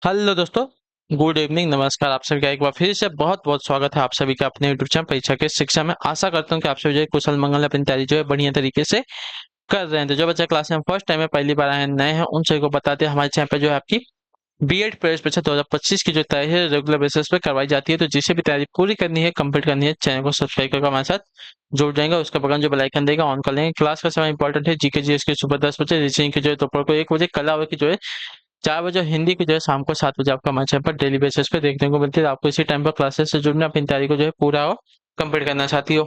Hello दोस्तों। Good evening, नमस्कार। आप सभी का एक बार फिर से बहुत बहुत स्वागत है आप सभी का अपने यूट्यूब चैनल परीक्षा के शिक्षा में। आशा करता हूँ कि आप सभी जो है कुशल मंगल अपनी तैयारी जो है बढ़िया तरीके से कर रहे हैं। तो जो बच्चा क्लास में फर्स्ट टाइम है, पहली बार आए हैं, नए हैं, उन सभी को बताते हैं हमारे चैनल पे जो है आपकी बीएड प्रवेश परीक्षा 2025 की जो तैयारी है रेगुलर बेसिस पे करवाई जाती है। तो जिसे भी तैयारी पूरी करनी है, कंप्लीट करनी है, चैनल को सब्सक्राइब करके हमारे साथ जुड़ जाएंगे। उसके बगल में जो बेल आइकन देगा ऑन कर लेंगे। क्लास का समय इंपॉर्टेंट है, जीके जीएस की सुबह 10 बजे, रीजनिंग की जो है दोपहर को 1 बजे, कला की जो है 4 बजे, हिंदी की जो है शाम को 7 बजे आपका हमारे चैनल पर डेली बेसिस पे देखने को मिलती है। आपको इसी टाइम पर क्लासेस से जुड़ना, अपनी तैयारी को जो है पूरा हो कंप्लीट करना चाहती हो,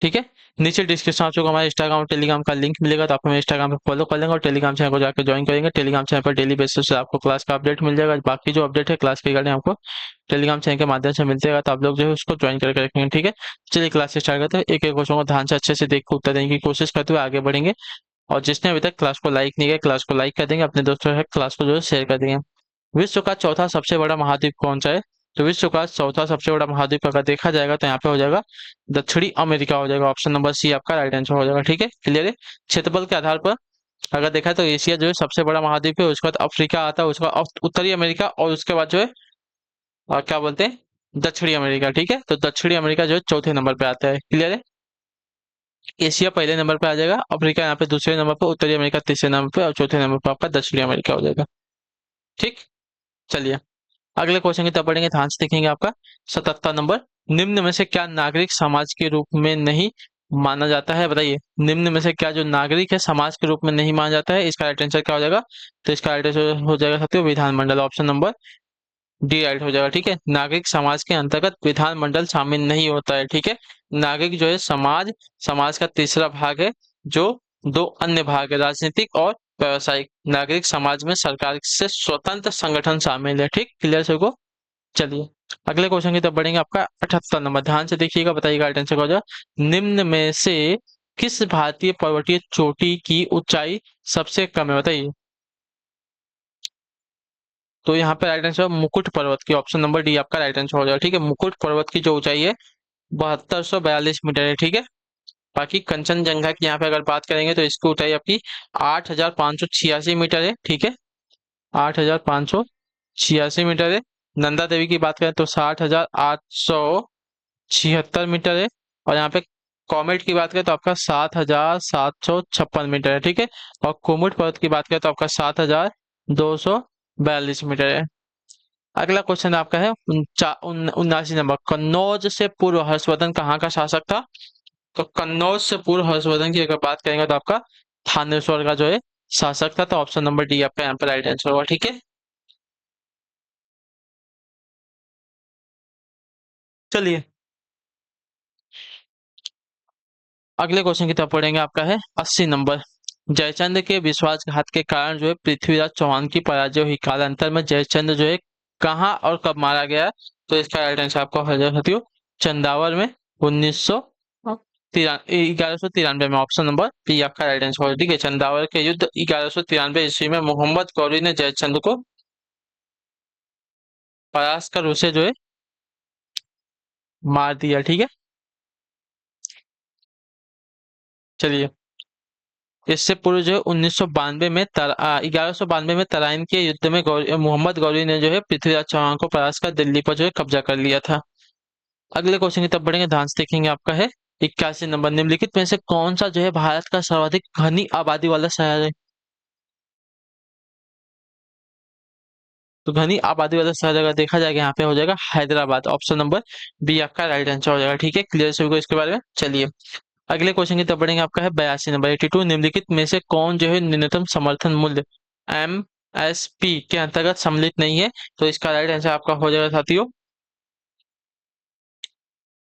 ठीक है। नीचे डिस्क्रिप्शन आपको हमारे इंस्टाग्राम और टेलीग्राम का लिंक मिलेगा, तो आप हमें इंस्टाग्राम पे फॉलो कर लेंगे और टेलीग्राम चैनल को जाकर ज्वाइन करेंगे। टेलीग्राम चैनल पर डेली बेसिस से आपको क्लास का अपडेट मिल जाएगा। बाकी जो अपडेट है क्लास के रिगार्डिंग आपको टेलीग्राम चैनल के माध्यम से मिलते रहेगा, तो आप लोग जो है उसको ज्वाइन करके रखेंगे, ठीक है। चलिए क्लास स्टार्ट करते हैं। एक एक क्वेश्चन को ध्यान से अच्छे से देख कर उत्तर देने की कोशिश करते हुए आगे बढ़ेंगे। और जिसने अभी तक क्लास को लाइक नहीं किया, क्लास को लाइक कर देंगे, अपने दोस्तों के साथ क्लास को जो है शेयर कर देंगे। विश्व का चौथा सबसे बड़ा महाद्वीप कौन सा है? तो विश्व का चौथा सबसे बड़ा महाद्वीप अगर देखा जाएगा तो यहाँ पे हो जाएगा दक्षिणी अमेरिका हो जाएगा। ऑप्शन नंबर सी आपका राइट आंसर हो जाएगा, ठीक है। क्लियर है। क्षेत्रफल के आधार पर अगर देखा तो एशिया जो है सबसे बड़ा महाद्वीप है, उसके बाद अफ्रीका आता है, उसके बाद उत्तरी अमेरिका, और उसके बाद जो है क्या बोलते हैं, दक्षिणी अमेरिका, ठीक है। तो दक्षिणी अमेरिका जो है चौथे नंबर पे आता है। क्लियर है। एशिया पहले नंबर पे आ जाएगा, अफ्रीका यहाँ पे दूसरे नंबर पे, उत्तरी अमेरिका तीसरे नंबर पे, और चौथे नंबर पे आपका दक्षिणी अमेरिका हो जाएगा, ठीक। चलिए अगले क्वेश्चन की तरफ बढ़ेंगे, ध्यान से देखेंगे। आपका 77 नंबर, निम्न में से क्या नागरिक समाज के रूप में नहीं माना जाता है? बताइए, निम्न में से क्या जो नागरिक है समाज के रूप में नहीं माना जाता है? इसका राइट आंसर क्या हो जाएगा? तो इसका राइट आंसर हो जाएगा साथियों विधानमंडल। ऑप्शन नंबर डी राइट हो जाएगा, ठीक है। नागरिक समाज के अंतर्गत विधानमंडल शामिल नहीं होता है, ठीक है। नागरिक जो है समाज, समाज का तीसरा भाग है, जो दो अन्य भाग है, राजनीतिक और व्यवसायिक। नागरिक समाज में सरकार से स्वतंत्र संगठन शामिल है, ठीक। क्लियर सबको। चलिए अगले क्वेश्चन की तरफ बढ़ेंगे। आपका 78 नंबर, ध्यान से देखिएगा, बताइएगा राइट आंसर क्या हो जाएगा। निम्न में से किस भारतीय पर्वतीय चोटी की ऊंचाई सबसे कम है? बताइए। तो यहाँ पे राइट आंसर मुकुट पर्वत की। ऑप्शन नंबर डी आपका राइट आंसर हो जाएगा, ठीक है। मुकुट पर्वत की जो ऊंचाई है 7242 मीटर है, ठीक है। बाकी कंचनजंगा की यहाँ पे अगर बात करेंगे तो इसकी ऊंचाई आपकी 8586 मीटर है, ठीक है। 8586 मीटर है। नंदा देवी की बात करें तो 60,876 मीटर है। और यहाँ पे कॉमेट की बात करें तो आपका 7,756 मीटर है, ठीक है। और कोमुट पर्वत की बात करें तो आपका 7,242 मीटर है। अगला क्वेश्चन आपका है 79 नंबर, कन्नौज से पूर्व हर्षवर्धन कहाँ का शासक था? तो कन्नौज से पूर्व हर्षवर्धन की अगर बात करेंगे तो आपका थानेश्वर का जो है शासक था। तो ऑप्शन नंबर डी आपका यहाँ पर राइट आंसर होगा, ठीक है। चलिए अगले क्वेश्चन की तरफ पढ़ेंगे। आपका है 80 नंबर, जयचंद्र के विश्वासघात के कारण जो है पृथ्वीराज चौहान की पराजय हुई। कालांतर में जयचंद्र जो है कहाँ और कब मारा गया? तो इसका राइट आंसर आपका हो जाएगा साथियों चंदावल में 1193 में। ऑप्शन नंबर बी आपका राइट आंसर होगा, ठीक है। चंदावल के युद्ध 1193 ईस्वी में मोहम्मद गौरी ने जयचंद्र को परास्त कर उसे जो है मार दिया, ठीक है। चलिए इससे पूर्व जो है 1992 में 1192 में तराइन के युद्ध में मोहम्मद गौरी ने जो है पृथ्वीराज चौहान को परास्त कर दिल्ली पर जो है कब्जा कर लिया था। अगले क्वेश्चन की तरफ बढ़ेंगे, ध्यान से देखेंगे। आपका है 81 नंबर, निम्नलिखित में से कौन सा जो है भारत का सर्वाधिक घनी आबादी वाला शहर है? तो घनी आबादी वाला शहर अगर देखा जाएगा यहाँ पे हो जाएगा हैदराबाद। ऑप्शन नंबर बी आपका राइट आंसर हो जाएगा, ठीक है। क्लियर सभी को इसके बारे में। चलिए अगले क्वेश्चन की तरफ बढ़ेंगे। आपका है 82 नंबर, 82, निम्नलिखित में से कौन जो है न्यूनतम समर्थन मूल्य एमएसपी के अंतर्गत सम्मिलित नहीं है? तो इसका राइट आंसर आपका हो जाएगा साथियों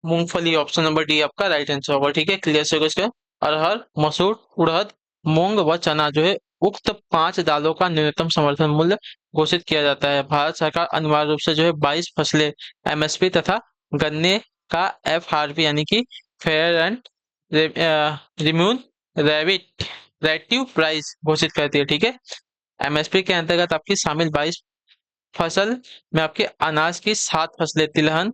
मूंगफली। ऑप्शन नंबर डी आपका राइट आंसर होगा, ठीक है। क्लियर से इसका अरहर, मसूर, उड़द, मूंग व चना जो है उक्त पांच दालों का न्यूनतम समर्थन मूल्य घोषित किया जाता है। भारत सरकार अनिवार्य रूप से जो है 22 फसलें एमएसपी तथा गन्ने का एफआरपी यानी कि फेयर एंड रिम्यून रेविट रेटिव प्राइस घोषित करती है, ठीक है। एमएसपी के अंतर्गत आपकी शामिल 22 फसल में आपके अनाज की 7 फसलें, तिलहन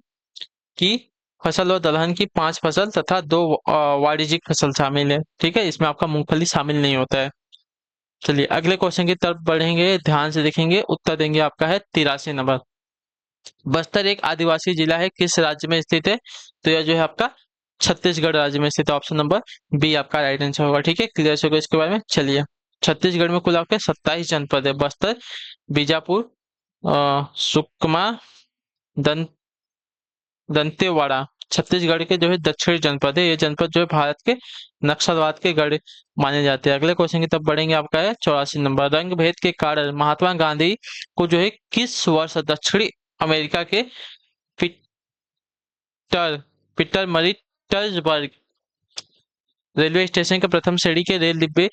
की फसल और दलहन की 5 फसल तथा दो वाणिज्यिक फसल शामिल है, ठीक है। इसमें आपका मूंगफली शामिल नहीं होता है। चलिए अगले क्वेश्चन की तरफ बढ़ेंगे, ध्यान से देखेंगे, उत्तर देंगे आपका है 83 नंबर। बस्तर एक आदिवासी जिला है, किस राज्य में स्थित है? तो यह जो है आपका छत्तीसगढ़ राज्य में स्थित है। ऑप्शन नंबर बी आपका राइट आंसर होगा। ठीक है, क्लियर होगा इसके बारे में। चलिए, छत्तीसगढ़ में कुल आपके 27 जनपद है। बस्तर, बीजापुर, सुकमा, दं, दंतेवाड़ा छत्तीसगढ़ के जो है दक्षिणी जनपद है। ये जनपद जो है भारत के नक्सलवाद के गढ़ माने जाते हैं। अगले क्वेश्चन की तरफ बढ़ेंगे, आपका है 84 नंबर। रंग भेद के कारण महात्मा गांधी को जो है किस वर्ष दक्षिणी अमेरिका के पीटर पीटर मरिट्सबर्ग रेलवे स्टेशन के प्रथम श्रेणी के रेल डिब्बे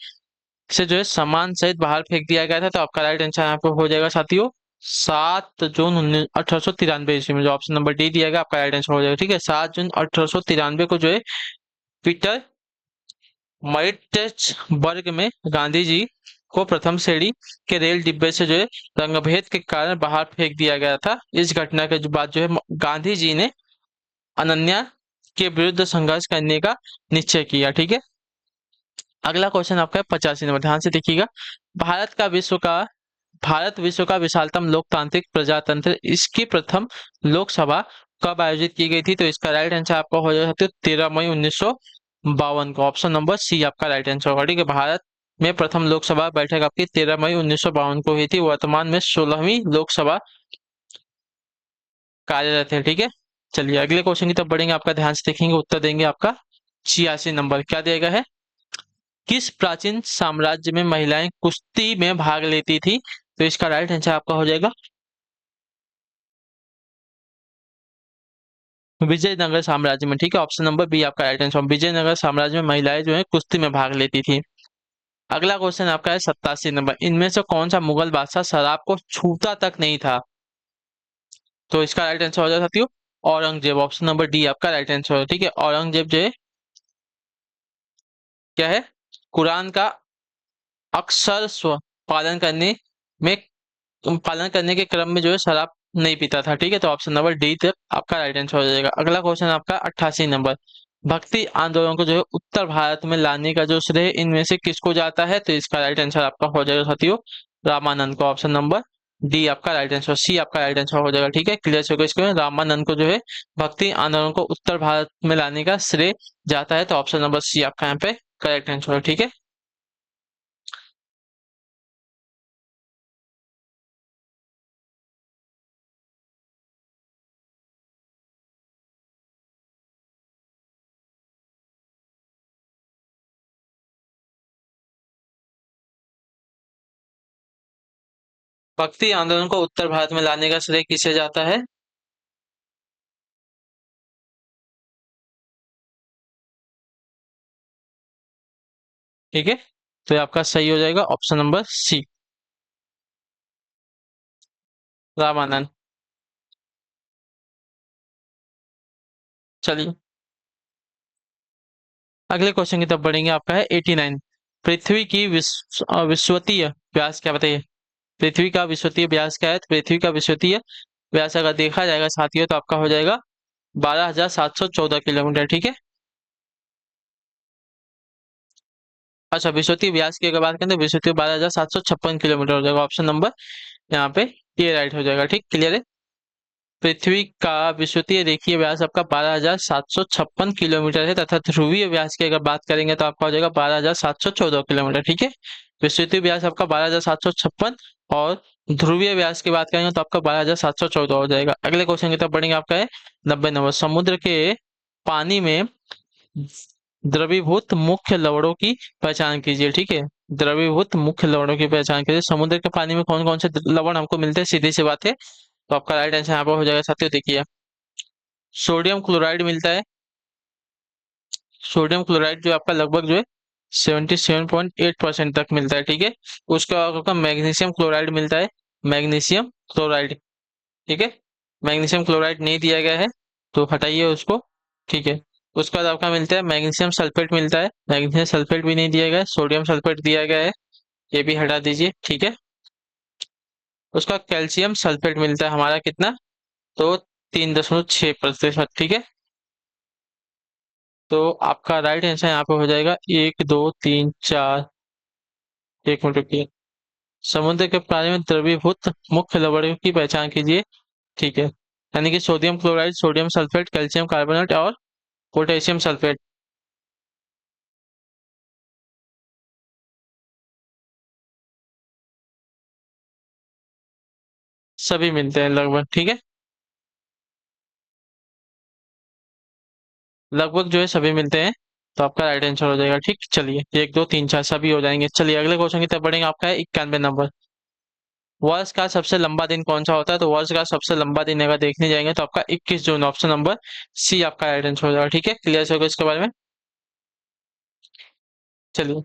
से जो है सामान सहित बाहर फेंक दिया गया था? तो आपका राइट आंसर यहाँ पे हो जाएगा साथियों 7 जून 1893 ईस्वी में। जो ऑप्शन नंबर डी दिया गया आपका राइट आंसर हो जाएगा। ठीक है, 7 जून 1893 को जो है पीटर मरिट्सबर्ग में गांधी जी को प्रथम श्रेणी के रेल डिब्बे से जो है रंगभेद के कारण बाहर फेंक दिया गया था। इस घटना के बाद जो है गांधी जी ने अनन्या के विरुद्ध संघर्ष करने का निश्चय किया। ठीक है, अगला क्वेश्चन आपका है 85 नंबर। ध्यान से देखिएगा। भारत विश्व का विशालतम लोकतांत्रिक प्रजातंत्र, इसकी प्रथम लोकसभा कब आयोजित की गई थी? तो इसका राइट आंसर आपका हो जाता है 13 मई 1952 को। ऑप्शन नंबर सी आपका राइट आंसर होगा। ठीक है, भारत में प्रथम लोकसभा बैठक आपकी 13 मई 1952 को हुई थी। वर्तमान में 16वीं लोकसभा कार्यरत है। ठीक है, चलिए अगले क्वेश्चन की तरफ बढ़ेंगे। आपका ध्यान से देखेंगे, उत्तर देंगे आपका 86 नंबर। क्या दिया गया है? किस प्राचीन साम्राज्य में महिलाएं कुश्ती में भाग लेती थी? तो इसका राइट आंसर आपका हो जाएगा विजयनगर साम्राज्य में। ठीक है, ऑप्शन नंबर बी आपका राइट आंसर। विजयनगर साम्राज्य में महिलाएं जो है कुश्ती में भाग लेती थी। अगला क्वेश्चन आपका है 87 नंबर। इनमें से कौन सा मुगल बादशाह शराब को छूता तक नहीं था? तो इसका राइट आंसर हो जाएगा साथियों औरंगजेब। ऑप्शन नंबर डी आपका राइट आंसर है। ठीक है, औरंगजेब जो है क्या है, कुरान का अक्सर स्व पालन करने में पालन करने के क्रम में जो है शराब नहीं पीता था। ठीक है, तो ऑप्शन नंबर डी तक आपका राइट आंसर हो जाएगा। अगला क्वेश्चन आपका 88 नंबर। भक्ति आंदोलन को जो है उत्तर भारत में लाने का जो श्रेय इनमें से किसको जाता है? तो इसका राइट आंसर आपका हो जाएगा साथियों रामानंद को। ऑप्शन नंबर डी आपका राइट आंसर, सी आपका राइट आंसर हो जाएगा। ठीक है, क्लियर होगा इसको। रामानंद को जो है भक्ति आंदोलन को उत्तर भारत में लाने का श्रेय जाता है। तो ऑप्शन नंबर सी आपका यहाँ पे करेक्ट आंसर है। ठीक है, भक्ति आंदोलन को उत्तर भारत में लाने का श्रेय किसे जाता है? ठीक है, तो ये आपका सही हो जाएगा ऑप्शन नंबर सी रामानंद। चलिए अगले क्वेश्चन की तरफ बढ़ेंगे। आपका है 89। पृथ्वी की विश्वतीय व्यास क्या बताइए? पृथ्वी का विश्वतीय व्यास क्या है? तो पृथ्वी का विश्वतीय व्यास अगर देखा जाएगा साथियों तो आपका हो जाएगा 12,714 किलोमीटर। ठीक है, अच्छा विश्वतीय व्यास की अगर बात करें तो विश्वतीय 12,756 किलोमीटर हो जाएगा। ऑप्शन नंबर यहाँ पे ये राइट हो जाएगा। ठीक, क्लियर है। पृथ्वी का विश्वतीय रेखीय व्यास आपका 12,756 किलोमीटर है तथा ध्रुवीय व्यास की अगर बात करेंगे तो आपका हो जाएगा 12,714 किलोमीटर। ठीक है, विश्वतीय व्यास आपका 12,756 और ध्रुवीय व्यास की बात करेंगे तो आपका 12,714 हो जाएगा। अगले क्वेश्चन की तरफ बढ़ेंगे। आपका है 90 नंबर। समुद्र के पानी में द्रवीभूत मुख्य लवणों की पहचान कीजिए। ठीक है, द्रवीभूत मुख्य लवणों की पहचान कीजिए। समुद्र के पानी में कौन कौन से लवण हमको मिलते हैं? सीधी सी बात है, तो आपका राइट आंसर यहाँ पर हो जाएगा साथियों। देखिए, सोडियम क्लोराइड मिलता है। सोडियम क्लोराइड जो आपका लगभग जो है 77.8% तक मिलता है। ठीक है, उसके बाद आपका मैग्नीशियम क्लोराइड मिलता है। मैग्नीशियम क्लोराइड, ठीक है, मैग्नीशियम क्लोराइड नहीं दिया गया है तो हटाइए उसको। ठीक है, उसके बाद आपका मिलता है मैग्नीशियम सल्फेट मिलता है। मैग्नीशियम सल्फेट भी नहीं दिया गया है। सोडियम सल्फेट दिया गया है, ये भी हटा दीजिए। ठीक है, उसका कैल्शियम सल्फेट मिलता है हमारा कितना, तो 3.6%। ठीक है, तो आपका राइट आंसर यहाँ पे हो जाएगा 1 2 3 4 एक मिनट रुकिए। समुद्र के पानी में द्रवीभूत मुख्य लवणों की पहचान कीजिए। ठीक है, यानी कि sodium chloride, sodium sulphate, calcium carbonate और पोटेशियम सल्फेट। सभी मिलते हैं लगभग, ठीक है। लगभग जो है सभी मिलते हैं। तो आपका राइट आंसर हो जाएगा। ठीक, चलिए, एक दो तीन चार सभी हो जाएंगे। चलिए अगले क्वेश्चन की तरफ बढ़ेंगे। आपका है 91 नंबर। वर्ष का सबसे लंबा दिन कौन सा होता है? तो वर्ष का सबसे लंबा दिन अगर देखने जाएंगे तो आपका 21 जून, ऑप्शन नंबर सी आपका राइट आंसर हो जाएगा। ठीक है, क्लियर होगा इसके बारे में। चलिए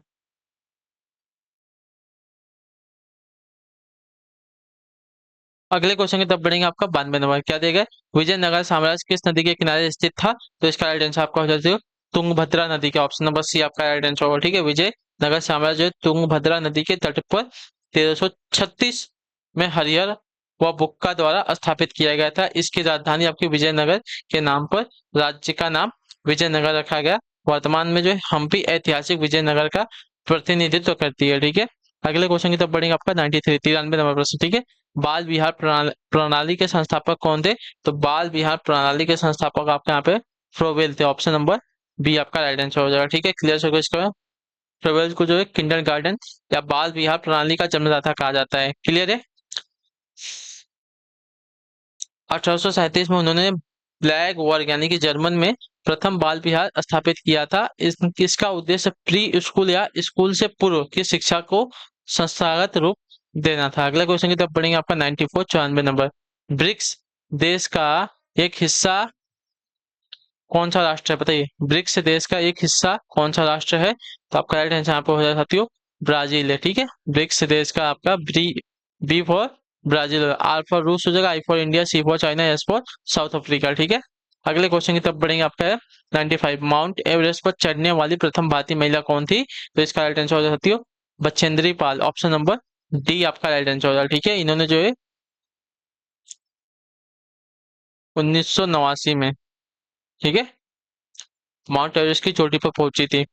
अगले क्वेश्चन की तरफ बढ़ेंगे। आपका 92 नंबर क्या देगा? विजयनगर साम्राज्य किस नदी के किनारे स्थित था? तो इसका राइट आंसर आपका हो जाता है तुंगभद्रा नदी के, ऑप्शन नंबर सी आपका राइट आंसर होगा। ठीक है, विजयनगर साम्राज्य तुंगभद्रा नदी के तट पर 1336 में हरिहर व बुक्का द्वारा स्थापित किया गया था। इसकी राजधानी आपकी विजयनगर के नाम पर राज्य का नाम विजयनगर रखा गया। वर्तमान में जो है हम्पी ऐतिहासिक विजयनगर का प्रतिनिधित्व करती है। ठीक है, अगले क्वेश्चन की तरफ बढ़ेंगे। आपका 93 93 नंबर प्रश्न। ठीक है, बाल विहार प्रणाली के संस्थापक कौन थे? तो बाल विहार प्रणाली के संस्थापक आपके यहाँ पे फ्रोवेल थे, ऑप्शन नंबर बी आपका राइट आंसर हो जाएगा। ठीक है, क्लियर हो गया इसका। फ्रोवेल को जो है किंडर गार्डन या बाल विहार प्रणाली का जन्मदाता कहा जाता है। क्लियर है। 1837 में उन्होंने ब्लैक वर्ग यानी कि जर्मन में प्रथम बाल विहार स्थापित किया था। इसका उद्देश्य प्री स्कूल या स्कूल से पूर्व की शिक्षा को संस्थागत रूप देना था। अगला क्वेश्चन की तरफ पढ़ेंगे। आपका 94 94 नंबर। ब्रिक्स देश का एक हिस्सा कौन सा राष्ट्र है? बताइए, ब्रिक्स देश का एक हिस्सा कौन सा राष्ट्र है? तो आपका राइट आंसर यहाँ पे हो जाएगा साथियों, ब्राजील है। ठीक है, ब्रिक्स देश का आपका B for Brazil, R for रूस हो जाएगा, I for India, C for China, S for South Africa. ठीक है, अगले क्वेश्चन की तरफ बढ़ेंगे। आपका है 95। माउंट एवरेस्ट पर चढ़ने वाली प्रथम भारतीय महिला कौन थी? तो इसका राइट आंसर हो जाएगा साथियों Bachendri Pal, option number D आपका राइट आंसर हो जाएगा। ठीक है, इन्होंने जो है 1989 में, ठीक है, माउंट एवरेस्ट की चोटी पर पहुंची थी।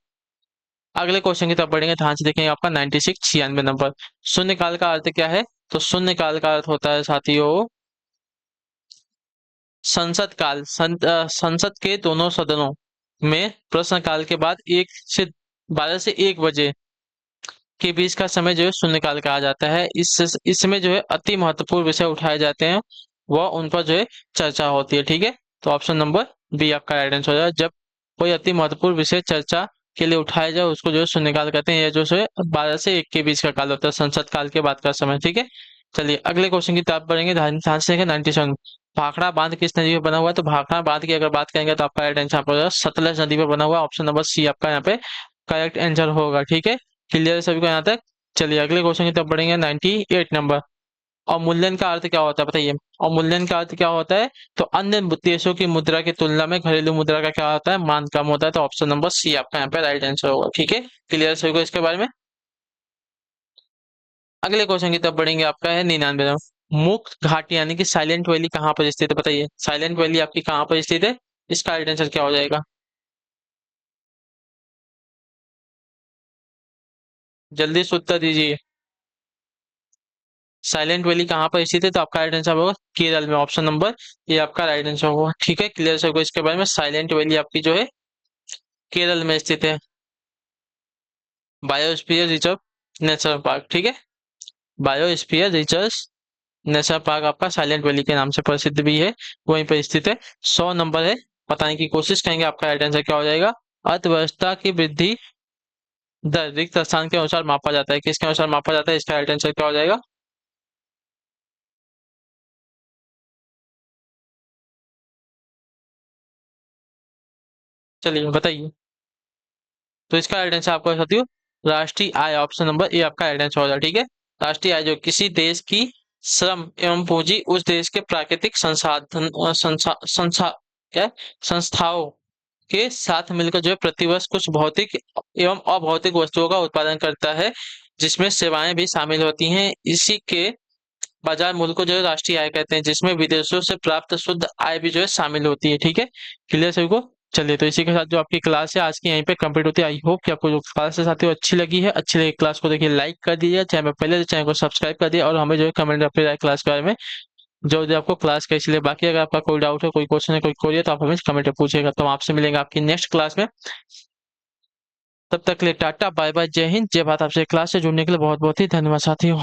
अगले क्वेश्चन की तरफ बढ़ेंगे। ध्यान से देखेंगे। आपका 96 96 नंबर। शून्य काल का अर्थ क्या है? तो शून्य काल का अर्थ होता है साथियों संसद काल। संसद के दोनों सदनों में प्रश्न काल के बाद 1 से 1 बजे के बीच का समय जो है शून्यकाल कहा जाता है। इसमें जो है अति महत्वपूर्ण विषय उठाए जाते हैं, वह उन पर जो है चर्चा होती है। ठीक है, तो ऑप्शन नंबर बी आपका राइट आंसर हो जाएगा। जब कोई अति महत्वपूर्ण विषय चर्चा के लिए उठाया जाए उसको जो है शून्यकाल कहते हैं। यह जो है 12 से 1 के बीच का काल होता है, संसद काल के बाद का समय। ठीक है, चलिए अगले क्वेश्चन की तरफ बढ़ेंगे। ध्यान ध्यान से देखें। 97। भाखड़ा बांध किस नदी पर बना हुआ है? तो भाखड़ा बांध की अगर बात करेंगे तो आपका राइट आंसर हो जाएगा सतलज नदी पर बना हुआ है, ऑप्शन नंबर सी आपका यहाँ पे करेक्ट आंसर होगा। ठीक है, क्लियर है सभी को यहाँ तक? चलिए अगले क्वेश्चन की तरफ बढ़ेंगे। 98 नंबर। अवमूल्यन का अर्थ क्या होता है? बताइए, अवमूल्यन का अर्थ क्या होता है? तो अन्य देशों की मुद्रा की तुलना में घरेलू मुद्रा का क्या होता है? मान कम होता है। तो ऑप्शन नंबर सी आपका यहाँ पे राइट आंसर होगा। ठीक है, क्लियर सभी को इसके बारे में? अगले क्वेश्चन की तरफ बढ़ेंगे। आपका है 99 नंबर। मुक्त घाटी यानी कि साइलेंट वैली कहाँ पर स्थित है? बताइए, साइलेंट वैली आपकी कहाँ पर स्थित है? इसका राइट आंसर क्या हो जाएगा? जल्दी से उत्तर दीजिए। साइलेंट वैली कहाँ पर स्थित है? तो आपका राइट आंसर होगा केरल में, ऑप्शन नंबर ये आपका राइट आंसर होगा। ठीक है, क्लियर सबको इसके बारे में? साइलेंट वैली आपकी जो है केरल में स्थित है। Biosphere reserve national park. ठीक है, बायोस्फीयर रिजर्व नेशनल पार्क आपका साइलेंट वैली के नाम से प्रसिद्ध भी है, वहीं पर स्थित है। 100 नंबर है, बताने की कोशिश करेंगे। आपका राइट आंसर क्या हो जाएगा? अर्थव्यवस्था की वृद्धि दर रिक्त स्थान के अनुसार मापा जाता है। किसके अनुसार मापा जाता है? इसका राइट आंसर क्या हो जाएगा? चलिए बताइए। तो इसका राइट आंसर आपका साथियों राष्ट्रीय आय, ऑप्शन नंबर ए आपका राइट आंसर हो जाएगा। ठीक है, राष्ट्रीय आय जो किसी देश की श्रम एवं पूंजी उस देश के प्राकृतिक संसाधन क्या संस्थाओं के साथ मिलकर जो है प्रतिवर्ष कुछ भौतिक एवं अभौतिक वस्तुओं का उत्पादन करता है, जिसमें सेवाएं भी शामिल होती हैं। इसी के बाजार मूल्य को जो है राष्ट्रीय आय कहते हैं, जिसमें विदेशों से प्राप्त शुद्ध आय भी जो है शामिल होती है। ठीक है, क्लियर सभी को? चलिए, तो इसी के साथ जो आपकी क्लास है आज की यहीं पे कंप्लीट होती है। आई होप कि आपको जो क्लास है साथियों अच्छी लगी है। अच्छी लगी क्लास को देखिए लाइक कर दीजिए, चैनल पर पहले तो चैनल को सब्सक्राइब कर दिए, और हमें जो है कमेंट अपनी राय क्लास के बारे में जो जो आपको क्लास कैसी लगी। बाकी अगर आपका कोई डाउट है, कोई क्वेश्चन है, कोई क्वेरी है, तो आप हमें कमेंट में पूछेगा। तो हम आपसे मिलेंगे आपकी नेक्स्ट क्लास में। तब तक के लिए टाटा बाय बाय, जय हिंद जय भारत। आपसे क्लास से जुड़ने के लिए बहुत बहुत ही धन्यवाद साथियों।